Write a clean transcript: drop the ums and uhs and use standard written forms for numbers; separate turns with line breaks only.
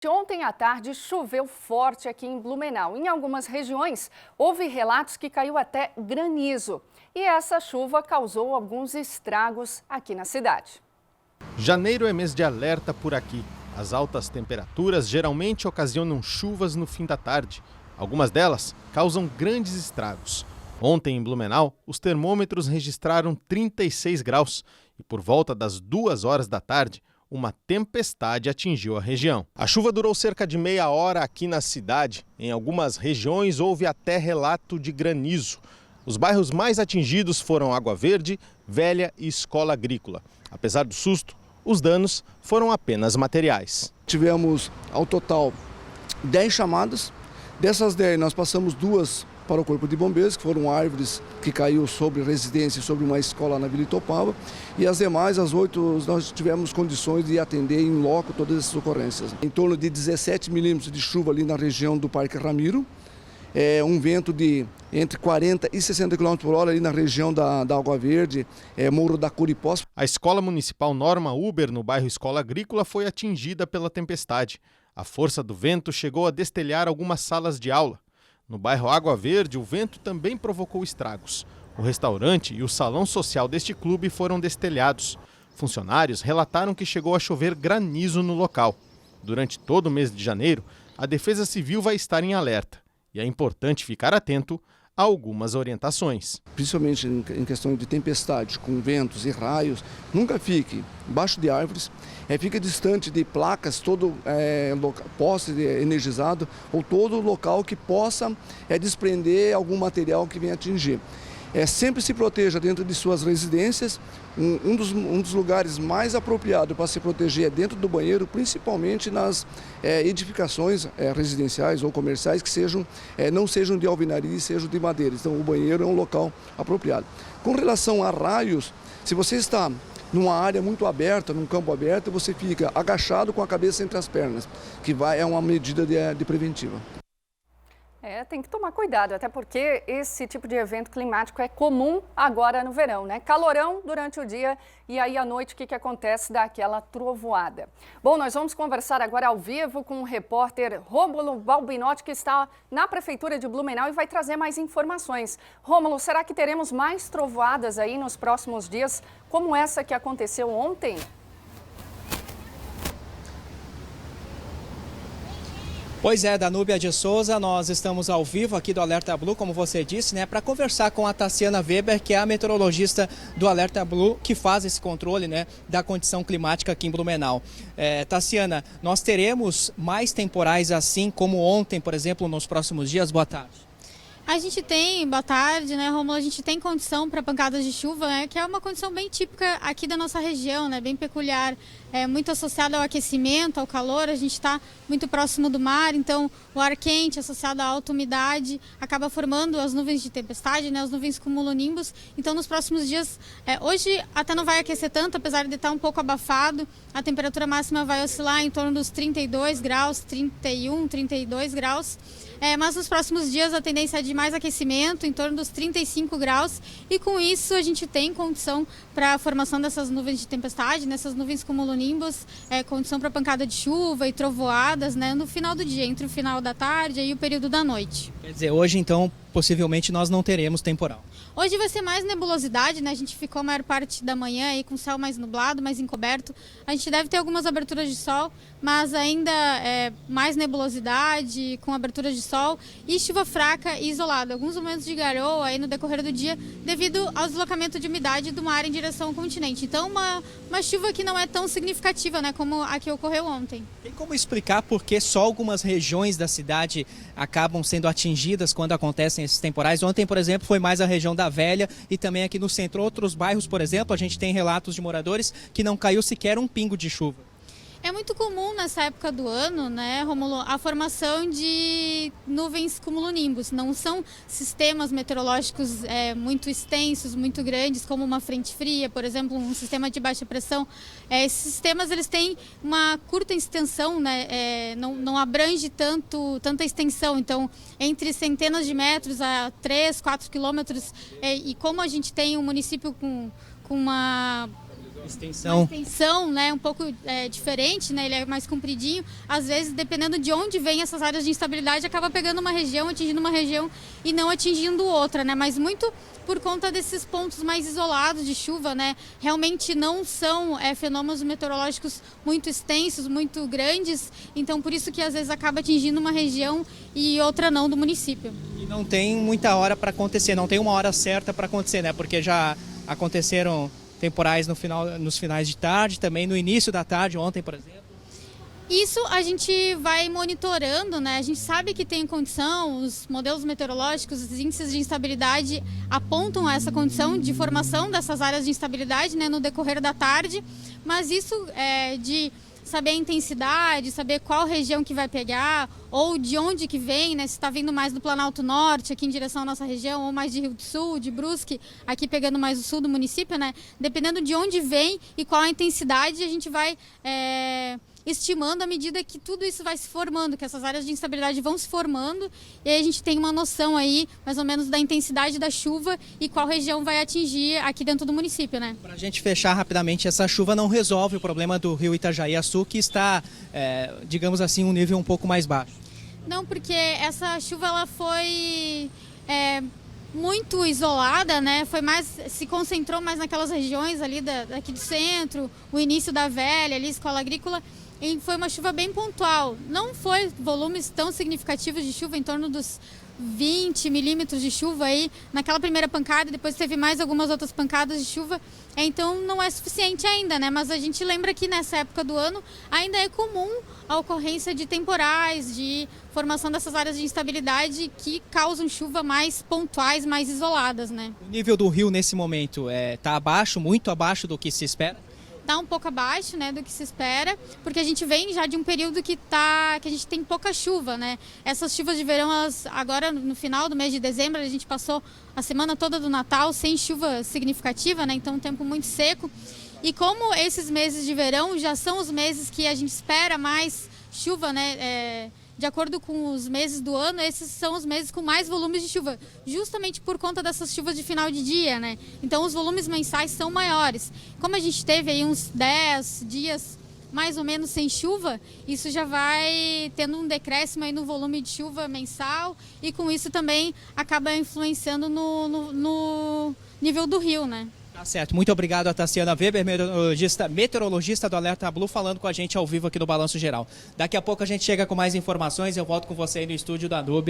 Ontem à tarde choveu forte aqui em Blumenau. Em algumas regiões, houve relatos que caiu até granizo. E essa chuva causou alguns estragos aqui na cidade.
Janeiro é mês de alerta por aqui. As altas temperaturas geralmente ocasionam chuvas no fim da tarde. Algumas delas causam grandes estragos. Ontem, em Blumenau, os termômetros registraram 36 graus e por volta das 2 horas da tarde, uma tempestade atingiu a região. A chuva durou cerca de meia hora aqui na cidade. Em algumas regiões houve até relato de granizo. Os bairros mais atingidos foram Água Verde, Velha e Escola Agrícola. Apesar do susto, os danos foram apenas materiais.
Tivemos ao total 10 chamadas. Dessas 10 nós passamos 2 para o Corpo de Bombeiros, que foram árvores que caiu sobre residência e sobre uma escola na Vila Itopava. E as demais, as 8, nós tivemos condições de atender em loco todas essas ocorrências. Em torno de 17 milímetros de chuva ali na região do Parque Ramiro. Um vento de entre 40 e 60 km por hora ali na região da Água Verde, Morro da Curipós.
A Escola Municipal Norma Uber, no bairro Escola Agrícola, foi atingida pela tempestade. A força do vento chegou a destelhar algumas salas de aula. No bairro Água Verde, o vento também provocou estragos. O restaurante e o salão social deste clube foram destelhados. Funcionários relataram que chegou a chover granizo no local. Durante todo o mês de janeiro, a Defesa Civil vai estar em alerta. E é importante ficar atento a algumas orientações.
Principalmente em questão de tempestade, com ventos e raios, nunca fique embaixo de árvores, fique distante de placas, todo poste energizado ou todo local que possa desprender algum material que venha atingir. Sempre se proteja dentro de suas residências. Um dos lugares mais apropriados para se proteger é dentro do banheiro, principalmente nas edificações residenciais ou comerciais que não sejam de alvenaria e sejam de madeira. Então o banheiro é um local apropriado. Com relação a raios, se você está numa área muito aberta, num campo aberto, você fica agachado com a cabeça entre as pernas, que é uma medida de preventiva.
Tem que tomar cuidado, até porque esse tipo de evento climático é comum agora no verão, né? Calorão durante o dia e aí à noite o que acontece? Dá aquela trovoada. Bom, nós vamos conversar agora ao vivo com o repórter Rômulo Balbinotti, que está na Prefeitura de Blumenau e vai trazer mais informações. Rômulo, será que teremos mais trovoadas aí nos próximos dias, como essa que aconteceu ontem?
Pois é, Danúbia de Souza, nós estamos ao vivo aqui do Alerta Blue, como você disse, né, para conversar com a Tassiana Weber, que é a meteorologista do Alerta Blue, que faz esse controle, né, da condição climática aqui em Blumenau. Tassiana, nós teremos mais temporais assim como ontem, por exemplo, nos próximos dias? Boa tarde.
A gente tem, boa tarde, né, Rômulo? A gente tem condição para pancadas de chuva, né, que é uma condição bem típica aqui da nossa região, né, bem peculiar, muito associada ao aquecimento, ao calor. A gente está muito próximo do mar, então o ar quente associado à alta umidade acaba formando as nuvens de tempestade, né, as nuvens cumulonimbus. Então nos próximos dias, hoje até não vai aquecer tanto, apesar de estar um pouco abafado, a temperatura máxima vai oscilar em torno dos 32 graus, 31, 32 graus. Mas nos próximos dias a tendência é de mais aquecimento, em torno dos 35 graus, e com isso a gente tem condição para a formação dessas nuvens de tempestade, nessas nuvens cumulonimbus, condição para pancada de chuva e trovoadas, né, no final do dia, entre o final da tarde e o período da noite.
Quer dizer, hoje então possivelmente nós não teremos temporal.
Hoje vai ser mais nebulosidade, né? A gente ficou a maior parte da manhã aí com o céu mais nublado, mais encoberto. A gente deve ter algumas aberturas de sol, mas ainda mais nebulosidade, com aberturas de sol e chuva fraca e isolada. Alguns momentos de garoa aí no decorrer do dia, devido ao deslocamento de umidade do mar em direção ao continente. Então, uma chuva que não é tão significativa, né, como a que ocorreu ontem.
Tem como explicar por que só algumas regiões da cidade acabam sendo atingidas quando acontecem esses temporais? Ontem, por exemplo, foi mais a região da Velha e também aqui no centro. Outros bairros, por exemplo, a gente tem relatos de moradores que não caiu sequer um pingo de chuva.
É muito comum nessa época do ano, né, Rômulo, a formação de nuvens cumulonimbus. Não são sistemas meteorológicos muito extensos, muito grandes, como uma frente fria, por exemplo, um sistema de baixa pressão. Esses sistemas eles têm uma curta extensão, né, não abrange tanta extensão. Então, entre centenas de metros a 3, 4 quilômetros, e como a gente tem um município com uma
Extensão.
Uma extensão, né, um pouco diferente, né, ele é mais compridinho. Às vezes, dependendo de onde vem essas áreas de instabilidade, acaba pegando uma região, atingindo uma região e não atingindo outra, né, mas muito por conta desses pontos mais isolados de chuva, né, realmente não são fenômenos meteorológicos muito extensos, muito grandes, então por isso que às vezes acaba atingindo uma região e outra não do município.
E não tem muita hora para acontecer, não tem uma hora certa para acontecer, né, porque já aconteceram temporais nos finais de tarde, também no início da tarde, ontem, por exemplo.
Isso a gente vai monitorando, né? A gente sabe que tem condição, os modelos meteorológicos, os índices de instabilidade apontam essa condição de formação dessas áreas de instabilidade, né, no decorrer da tarde, mas isso de saber a intensidade, saber qual região que vai pegar ou de onde que vem, né? Se está vindo mais do Planalto Norte, aqui em direção à nossa região, ou mais de Rio do Sul, de Brusque, aqui pegando mais o sul do município, né? Dependendo de onde vem e qual a intensidade, a gente vai estimando à medida que tudo isso vai se formando, que essas áreas de instabilidade vão se formando, e aí a gente tem uma noção aí, mais ou menos, da intensidade da chuva e qual região vai atingir aqui dentro do município, né?
Para a gente fechar rapidamente, essa chuva não resolve o problema do rio Itajaí-Açu, que está, digamos assim, um nível um pouco mais baixo.
Não, porque essa chuva ela foi muito isolada, né? Se concentrou mais naquelas regiões ali daqui do centro, o início da Velha, ali, Escola Agrícola, e foi uma chuva bem pontual. Não foi volumes tão significativos de chuva, em torno dos 20 milímetros de chuva aí naquela primeira pancada, depois teve mais algumas outras pancadas de chuva, então não é suficiente ainda, né? Mas a gente lembra que nessa época do ano ainda é comum a ocorrência de temporais, de formação dessas áreas de instabilidade que causam chuva mais pontuais, mais isoladas, né?
O nível do rio nesse momento está abaixo, muito abaixo do que se espera?
Está um pouco abaixo, né, do que se espera, porque a gente vem já de um período que a gente tem pouca chuva, né? Essas chuvas de verão, agora no final do mês de dezembro, a gente passou a semana toda do Natal sem chuva significativa, né? Então um tempo muito seco. E como esses meses de verão já são os meses que a gente espera mais chuva, né? De acordo com os meses do ano, esses são os meses com mais volumes de chuva, justamente por conta dessas chuvas de final de dia, né? Então os volumes mensais são maiores. Como a gente teve aí uns 10 dias mais ou menos sem chuva, isso já vai tendo um decréscimo aí no volume de chuva mensal e com isso também acaba influenciando no nível do rio, né?
Tá certo. Muito obrigado a Tassiana Weber, meteorologista do Alerta Blue, falando com a gente ao vivo aqui no Balanço Geral. Daqui a pouco a gente chega com mais informações. Eu volto com você aí no estúdio da Núbia.